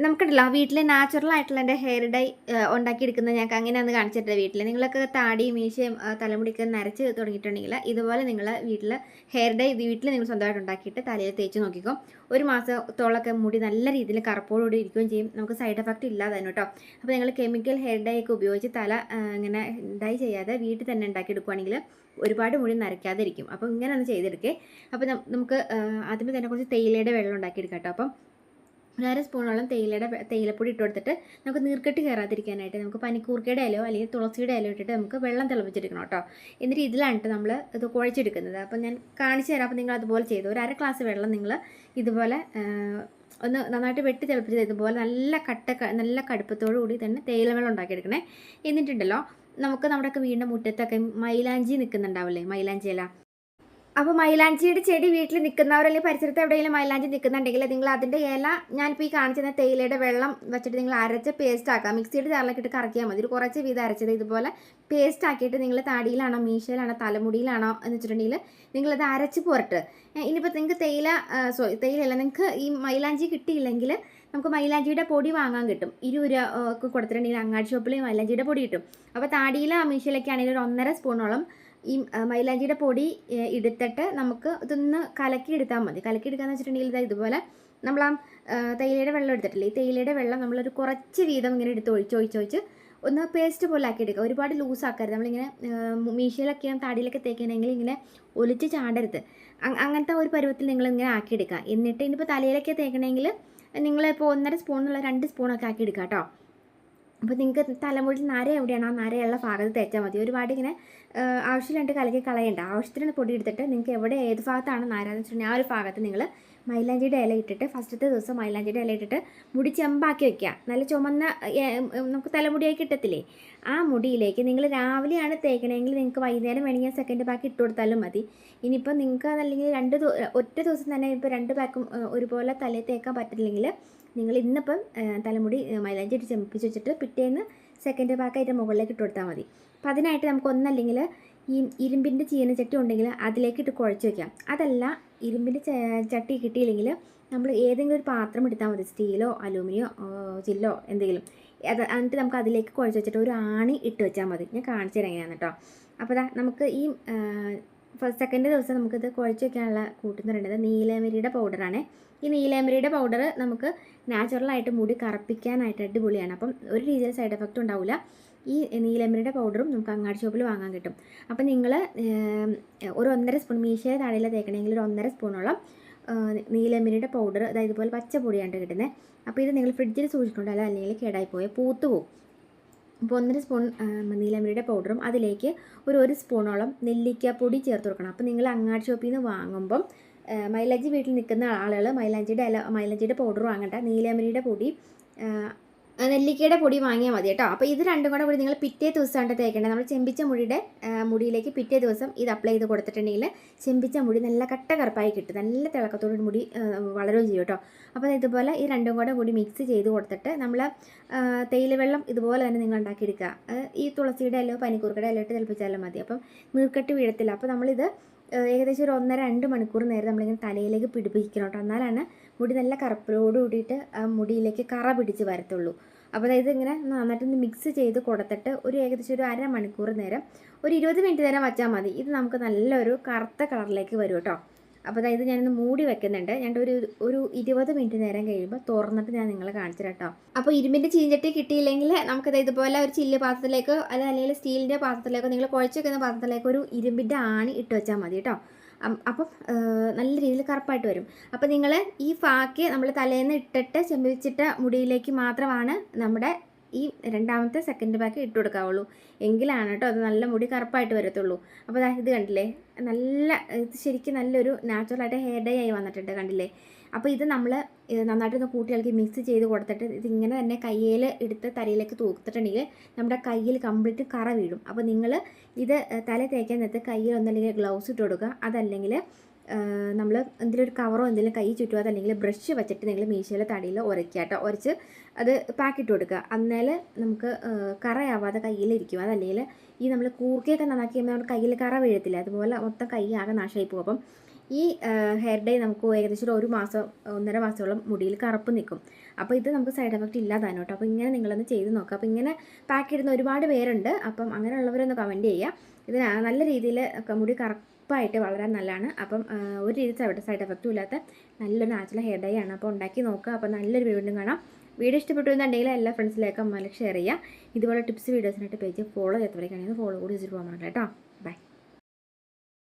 നമുക്കുണ്ടല്ലോ വീട്ടിൽ നാച്ചുറൽ ആയിട്ടുള്ള എൻ്റെ ഹെയർ ഡൈ ഉണ്ടാക്കിയെടുക്കുന്നത് ഞങ്ങൾക്ക് അങ്ങനെ ഒന്ന് കാണിച്ചിട്ട് വീട്ടിൽ നിങ്ങളൊക്കെ താടി മീശയും തലമുടിയൊക്കെ നരച്ച് തുടങ്ങിയിട്ടുണ്ടെങ്കിൽ ഇതുപോലെ നിങ്ങൾ വീട്ടിൽ ഹെയർ ഡൈ വീട്ടിൽ നിങ്ങൾ സ്വന്തമായിട്ട് ഉണ്ടാക്കിയിട്ട് തലയിൽ തേച്ച് നോക്കിക്കോ. ഒരു മാസത്തോളമൊക്കെ മുടി നല്ല രീതിയിൽ കറുപ്പോടുകൂടി ഇരിക്കുകയും ചെയ്യും. നമുക്ക് സൈഡ് എഫക്റ്റ് ഇല്ലാതെ തന്നെ കേട്ടോ. അപ്പോൾ നിങ്ങൾ കെമിക്കൽ ഹെയർ ഡൈ ഒക്കെ ഉപയോഗിച്ച് തല ഇങ്ങനെ ഡൈ ചെയ്യാതെ വീട്ടിൽ തന്നെ ഉണ്ടാക്കിയെടുക്കുകയാണെങ്കിൽ ഒരുപാട് മുടി നരയ്ക്കാതെ ഇരിക്കും. അപ്പോൾ ഇങ്ങനെ ഒന്ന് ചെയ്തെടുക്കേ. അപ്പോൾ നമുക്ക് ആദ്യമേ തന്നെ കുറച്ച് തേയിലയുടെ വെള്ളം ഉണ്ടാക്കിയെടുക്കാം കേട്ടോ. അപ്പം 1/2 സ്പൂണോളം തേയിലപ്പൊടി ഇട്ട് കൊടുത്തിട്ട് നമുക്ക് നീർക്കെട്ട് കയറാതിരിക്കാനായിട്ട് നമുക്ക് പനിക്കൂർക്കയുടെ ഇലയോ അല്ലെങ്കിൽ തുളസിയുടെ ഇലയോ ഇട്ടിട്ട് നമുക്ക് വെള്ളം തിളപ്പിച്ചെടുക്കണം കേട്ടോ. എന്നിട്ട് ഇതിലാണ് നമ്മൾ ഇത് കുഴച്ചെടുക്കുന്നത്. അപ്പോൾ ഞാൻ കാണിച്ചു തരാം. അപ്പോൾ നിങ്ങൾ അതുപോലെ ചെയ്തു. ഒരു 1/2 ഗ്ലാസ് വെള്ളം നിങ്ങൾ ഇതുപോലെ ഒന്ന് നന്നായിട്ട് വെട്ടി തിളപ്പിച്ചത് ഇതുപോലെ നല്ല കടുപ്പത്തോടു കൂടി തന്നെ തേയില വെള്ളം ഉണ്ടാക്കിയെടുക്കണേ. എന്നിട്ടുണ്ടല്ലോ നമുക്ക് നമ്മുടെയൊക്കെ വീടിൻ്റെ മുറ്റത്തൊക്കെ മൈലാഞ്ചി നിൽക്കുന്നുണ്ടാവില്ലേ, മൈലാഞ്ചി ഇല. അപ്പോൾ മൈലാഞ്ചിയുടെ ചെടി വീട്ടിൽ നിൽക്കുന്നവരല്ലെങ്കിൽ പരിസരത്ത് എവിടെയെങ്കിലും മൈലാഞ്ചി നിൽക്കുന്നുണ്ടെങ്കിൽ നിങ്ങൾ അതിൻ്റെ ഇല ഞാനിപ്പോൾ ഈ കാണിച്ചിരുന്ന തേയിലയുടെ വെള്ളം വെച്ചിട്ട് നിങ്ങൾ അരച്ച് പേസ്റ്റ് ആക്കാം. മിക്സിയുടെ ജാറിലൊക്കെ ഇട്ട് കറക്കിയാൽ മതി. ഒരു കുറച്ച് വീതം അരച്ചത് ഇതുപോലെ പേസ്റ്റ് ആക്കിയിട്ട് നിങ്ങൾ താടിയിലാണോ മീശയിലാണോ തലമുടിയിലാണോ എന്ന് വെച്ചിട്ടുണ്ടെങ്കിൽ നിങ്ങളത് അരച്ച് പോരട്ട്. ഇനിയിപ്പോൾ നിങ്ങൾക്ക് തേയിലയല്ല, നിങ്ങൾക്ക് ഈ മൈലാഞ്ചി കിട്ടിയില്ലെങ്കിൽ നമുക്ക് മൈലാഞ്ചിയുടെ പൊടി വാങ്ങാൻ കിട്ടും. 20 രൂപ ഒക്കെ കൊടുത്തിട്ടുണ്ടെങ്കിൽ അങ്ങാടി ഷോപ്പിൽ മൈലാഞ്ചിയുടെ പൊടി കിട്ടും. അപ്പോൾ താടിയിലെ മീശയിലൊക്കെ ആണെങ്കിൽ ഒരു 1.5 സ്പൂണോളം ഈ മൈലാഞ്ചിയുടെ പൊടി എടുത്തിട്ട് നമുക്ക് ഇതൊന്ന് കലക്കിയെടുത്താൽ മതി. കലക്കിയെടുക്കാന്ന് വെച്ചിട്ടുണ്ടെങ്കിൽ ഇതുപോലെ നമ്മൾ തേയിലയുടെ വെള്ളം എടുത്തിട്ടില്ലേ, ഈ തേയിലയുടെ വെള്ളം നമ്മളൊരു കുറച്ച് വീതം ഇങ്ങനെ എടുത്ത് ഒഴിച്ച് ഒന്ന് പേസ്റ്റ് പോലെ ആക്കിയെടുക്കുക. ഒരുപാട് ലൂസ് ആക്കരുത്. നമ്മളിങ്ങനെ മീശയിലൊക്കെ താടിയിലൊക്കെ തേക്കണമെങ്കിൽ ഇങ്ങനെ ഒലിച്ച് ചാടരുത്. അങ്ങനത്തെ ഒരു പരുവത്തിൽ നിങ്ങളിങ്ങനെ ആക്കിയെടുക്കുക. എന്നിട്ട് ഇനിയിപ്പോൾ തലയിലൊക്കെ തേക്കണമെങ്കിൽ നിങ്ങളിപ്പോൾ 1.5 സ്പൂണുള്ള 2 സ്പൂണൊക്കെ ആക്കിയെടുക്കുക കേട്ടോ. അപ്പോൾ നിങ്ങൾക്ക് തലമുടിയിൽ നര എവിടെയാണോ ആ നരയുള്ള ഭാഗത്ത് തേച്ചാൽ മതി. ഒരുപാട് ഇങ്ങനെ ആവശ്യമില്ലാണ്ട് കലക്കി കളയണ്ട. ആവശ്യത്തിന് പൊടി എടുത്തിട്ട് നിങ്ങൾക്ക് എവിടെ ഏത് ഭാഗത്താണ് നര എന്ന് വെച്ചിട്ടുണ്ടെങ്കിൽ ആ ഒരു ഭാഗത്ത് നിങ്ങൾ മൈലാഞ്ചിയുടെ ഇല ഇട്ടിട്ട് ഫസ്റ്റത്തെ ദിവസം മൈലാഞ്ചിയുടെ ഇല ഇട്ടിട്ട് മുടി ചെമ്പാക്കി വെക്കുക. നല്ല ചുമന്ന നമുക്ക് തലമുടിയായി കിട്ടത്തില്ലേ, ആ മുടിയിലേക്ക് നിങ്ങൾ രാവിലെയാണ് തേക്കണമെങ്കിൽ നിങ്ങൾക്ക് വൈകുന്നേരം വേണമെങ്കിൽ സെക്കൻഡ് പാക്ക് ഇട്ട് കൊടുത്താലും മതി. ഇനിയിപ്പോൾ നിങ്ങൾക്ക് അതല്ലെങ്കിൽ ഒറ്റ ദിവസം തന്നെ ഇപ്പോൾ 2 പാക്കും ഒരുപോലെ തലയിൽ തേക്കാൻ പറ്റില്ലെങ്കിൽ നിങ്ങൾ ഇന്നിപ്പം തലമുടി മൈലാഞ്ചി ഇട്ട് ചെമ്പിച്ച് വെച്ചിട്ട് പിറ്റേന്ന് സെക്കൻഡ് പാക്കായിട്ട് മുകളിലേക്ക് ഇട്ട് കൊടുത്താൽ മതി. അപ്പം അതിനായിട്ട് നമുക്ക് ഒന്നല്ലെങ്കിൽ ഈ ഇരുമ്പിൻ്റെ ചീനച്ചട്ടി ഉണ്ടെങ്കിൽ അതിലേക്ക് ഇട്ട് കുഴച്ച് വയ്ക്കാം. അതല്ല ഇരുമ്പിൻ്റെ ചട്ടി കിട്ടിയില്ലെങ്കിൽ നമ്മൾ ഏതെങ്കിലും ഒരു പാത്രം എടുത്താൽ മതി, സ്റ്റീലോ അലൂമിനിയോ ചില്ലോ എന്തെങ്കിലും. എന്നിട്ട് നമുക്ക് അതിലേക്ക് കുഴച്ച് വെച്ചിട്ട് ഒരു ആണി ഇട്ട് വെച്ചാൽ മതി. ഞാൻ കാണിച്ചു തരാം എങ്ങനെയാണ് കേട്ടോ. അപ്പോൾ നമുക്ക് ഈ സെക്കൻഡ് ദിവസം നമുക്കിത് കുഴച്ച് വയ്ക്കാനുള്ള കൂട്ടുന്ന പറയുന്നത് നീലമരിയുടെ പൗഡറാണ്. ഈ നീലമരിയുടെ പൗഡർ നമുക്ക് നാച്ചുറലായിട്ട് മുടി കറുപ്പിക്കാനായിട്ട് അടിപൊളിയാണ്. അപ്പം ഒരു രീതിയിൽ സൈഡ് എഫക്റ്റ് ഉണ്ടാവില്ല. ഈ നീലമരിയുടെ പൗഡറും നമുക്ക് അങ്ങാടി ഷോപ്പിൽ വാങ്ങാൻ കിട്ടും. അപ്പം നിങ്ങൾ ഒരു 1.5 സ്പൂൺ മീശയുടെ താഴെയിൽ തേക്കണമെങ്കിൽ ഒരു 1.5 സ്പൂണോളം നീലമരിയുടെ പൗഡർ, അതായത് ഇതുപോലെ പച്ച പൊടിയാണ് കിട്ടുന്നത്. അപ്പോൾ ഇത് നിങ്ങൾ ഫ്രിഡ്ജിൽ സൂക്ഷിക്കേണ്ടല്ലോ, അല്ലെങ്കിൽ കേടായിപ്പോയി പൂത്തു പോകും. അപ്പോൾ 1.5 സ്പൂൺ നീലമരിയുടെ പൗഡറും അതിലേക്ക് ഒരു സ്പൂണോളം നെല്ലിക്കാപ്പൊടി ചേർത്ത് കൊടുക്കണം. അപ്പോൾ നിങ്ങൾ അങ്ങാടി ഷോപ്പിൽ നിന്ന് വാങ്ങുമ്പം മൈലാഞ്ചി വീട്ടിൽ നിൽക്കുന്ന ആളുകൾ മൈലാഞ്ചിയുടെ പൗഡർ വാങ്ങണ്ട, നീലമരിയുടെ പൊടി നെല്ലിക്കയുടെ പൊടി വാങ്ങിയാൽ മതി കേട്ടോ. അപ്പോൾ ഇത് രണ്ടും കൂടി നിങ്ങൾ പിറ്റേ ദിവസമാണ് തേക്കേണ്ടത്. നമ്മൾ ചെമ്പിച്ച മുടിയിലേക്ക് പിറ്റേ ദിവസം ഇത് അപ്ലൈ ചെയ്ത് കൊടുത്തിട്ടുണ്ടെങ്കിൽ ചെമ്പിച്ച മുടി നല്ല കട്ട കറുപ്പായി കിട്ടും, നല്ല തിളക്കത്തോടെ മുടി വളരുകയും ചെയ്യും കേട്ടോ. അപ്പോൾ ഇതുപോലെ ഈ രണ്ടും കൂടി മിക്സ് ചെയ്ത് കൊടുത്തിട്ട് നമ്മൾ തേയില വെള്ളം ഇതുപോലെ തന്നെ നിങ്ങൾ ഉണ്ടാക്കിയെടുക്കുക. ഈ തുളസിയുടെ ഇലയോ പനിക്കൂർക്കയുടെ ഇലയോ ഇട്ട് തിളപ്പിച്ചാലും മതി. അപ്പം നീർക്കെട്ട് വീഴത്തില്ല. അപ്പോൾ നമ്മളിത് ഏകദേശം ഒരു 1.5-2 മണിക്കൂർ നേരം നമ്മളിങ്ങനെ തലയിലേക്ക് പിടിപ്പിക്കണം കേട്ടോ. എന്നാലാണ് മുടി നല്ല കറുപ്പോട് കൂടിയിട്ട് ആ മുടിയിലേക്ക് കറ പിടിച്ച് വരത്തുള്ളൂ. അപ്പോൾ അതായത് ഇങ്ങനെ നന്നായിട്ടൊന്ന് മിക്സ് ചെയ്ത് കൊടുത്തിട്ട് ഏകദേശം ഒരു 1/2 മണിക്കൂർ നേരം ഒരു 20 മിനിറ്റ് നേരം വച്ചാൽ മതി. ഇത് നമുക്ക് നല്ലൊരു കറുത്ത കളറിലേക്ക് വരും കേട്ടോ. അപ്പോൾ അതായത് ഞാനൊന്ന് മൂടി വെക്കുന്നുണ്ട്. ഞാൻ ഒരു 20 മിനിറ്റ് നേരം കഴിയുമ്പോൾ തുറന്നിട്ട് ഞാൻ നിങ്ങളെ കാണിച്ചു കേട്ടോ. അപ്പോൾ ഇരുമ്പിൻ്റെ ചീഞ്ചട്ടി കിട്ടിയില്ലെങ്കിൽ നമുക്കത് ഇതുപോലെ ഒരു ചില്ല് പാത്രത്തിലേക്ക് അല്ലെങ്കിൽ സ്റ്റീലിൻ്റെ പാത്രത്തിലേക്കോ നിങ്ങൾ കുഴച്ച് വെക്കുന്ന പാത്രത്തിലേക്ക് ഒരു ഇരുമ്പിൻ്റെ ആണി ഇട്ട് വെച്ചാൽ മതി കേട്ടോ. അപ്പം നല്ല രീതിയിൽ കറുപ്പായിട്ട് വരും. അപ്പോൾ നിങ്ങൾ ഈ ഫാക്ക് നമ്മൾ തലേന്ന് ഇട്ടിട്ട് ചെമ്പിച്ചിട്ട മുടിയിലേക്ക് മാത്രമാണ് നമ്മുടെ ഈ രണ്ടാമത്തെ സെക്കൻഡ് പാക്ക് ഇട്ട് കൊടുക്കാവുള്ളൂ. എങ്കിലാണ് കേട്ടോ അത് നല്ല മുടി കറുപ്പായിട്ട് വരത്തുള്ളൂ. അപ്പോൾ ഇത് കണ്ടില്ലേ, ഇത് ശരിക്കും നല്ലൊരു നാച്ചുറലായിട്ട് ഹെയർ ഡൈ ആയി വന്നിട്ടുണ്ട്, കണ്ടില്ലേ. അപ്പോൾ ഇത് നമ്മൾ നന്നായിട്ടൊന്ന് കൂട്ടി മിക്സ് ചെയ്ത് കൊടുത്തിട്ട് ഇതിങ്ങനെ തന്നെ കയ്യിൽ എടുത്ത് തലയിലേക്ക് തൂത്തിട്ടുണ്ടെങ്കിൽ നമ്മുടെ കയ്യിൽ കംപ്ലീറ്റ് കറ വീഴും. അപ്പോൾ നിങ്ങൾ ഇത് തല തേക്കാൻ നേരത്ത് കയ്യിൽ ഒന്നല്ലെങ്കിൽ ഗ്ലൗസ് ഇട്ട് കൊടുക്കുക. അതല്ലെങ്കിൽ നമ്മൾ എന്തെങ്കിലും ഒരു കവറോ എന്തെങ്കിലും കൈ ചുറ്റുമോ അതല്ലെങ്കിൽ ബ്രഷ് വെച്ചിട്ട് നിങ്ങൾ മീശയിലെ തടിയിൽ ഉരയ്ക്കുക കേട്ടോ. ഉരച്ച് അത് പാക്കിട്ട് കൊടുക്കുക. എന്നാൽ നമുക്ക് കറയാവാതെ കയ്യിലിരിക്കും. അതല്ലെങ്കിൽ ഈ നമ്മൾ കൂർക്കയൊക്കെ നന്നാക്കി കഴിയുമ്പോൾ നമ്മുടെ കയ്യിൽ കറ വീഴത്തില്ല, അതുപോലെ മൊത്തം കൈ ആകെ നാശമായി പോകും. അപ്പം ഈ ഹെയർ ഡൈ നമുക്ക് ഏകദേശം ഒരു 1.5 മാസത്തോളം മുടിയിൽ കറുപ്പ് നിൽക്കും. അപ്പോൾ ഇത് നമുക്ക് സൈഡ് എഫക്റ്റ് ഇല്ലാതാണ് കേട്ടോ. അപ്പോൾ ഇങ്ങനെ നിങ്ങളൊന്ന് ചെയ്ത് നോക്കുക. അപ്പോൾ ഇങ്ങനെ പാക്ക് ചെയ്യുന്ന ഒരുപാട് പേരുണ്ട്. അപ്പം അങ്ങനെയുള്ളവരൊന്ന് കമൻറ്റ് ചെയ്യുക. ഇത് നല്ല രീതിയിൽ മുടി കറുപ്പായിട്ട് വളരാൻ നല്ലതാണ്. അപ്പം ഒരു രീതി സൈഡ് എഫക്റ്റും ഇല്ലാത്ത നല്ലൊരു നാച്ചുറൽ ഹെയർ ഡൈ ആണ്. അപ്പോൾ ഉണ്ടാക്കി നോക്കുക. അപ്പോൾ നല്ലൊരു വീണ്ടും കാണാം. വീഡിയോ ഇഷ്ടപ്പെട്ടു എന്നുണ്ടെങ്കിൽ എല്ലാ ഫ്രണ്ട്സിലേക്കും അമ്മയിലേക്ക് ഷെയർ ചെയ്യുക. ഇതുപോലെ ടിപ്സ് വീഡിയോസിനായിട്ട് പേജ് ഫോളോ ചെയ്തവരേക്കാണെങ്കിൽ ഫോളോ കൂടി വെച്ചിട്ട് പോകാൻ കേട്ടോ.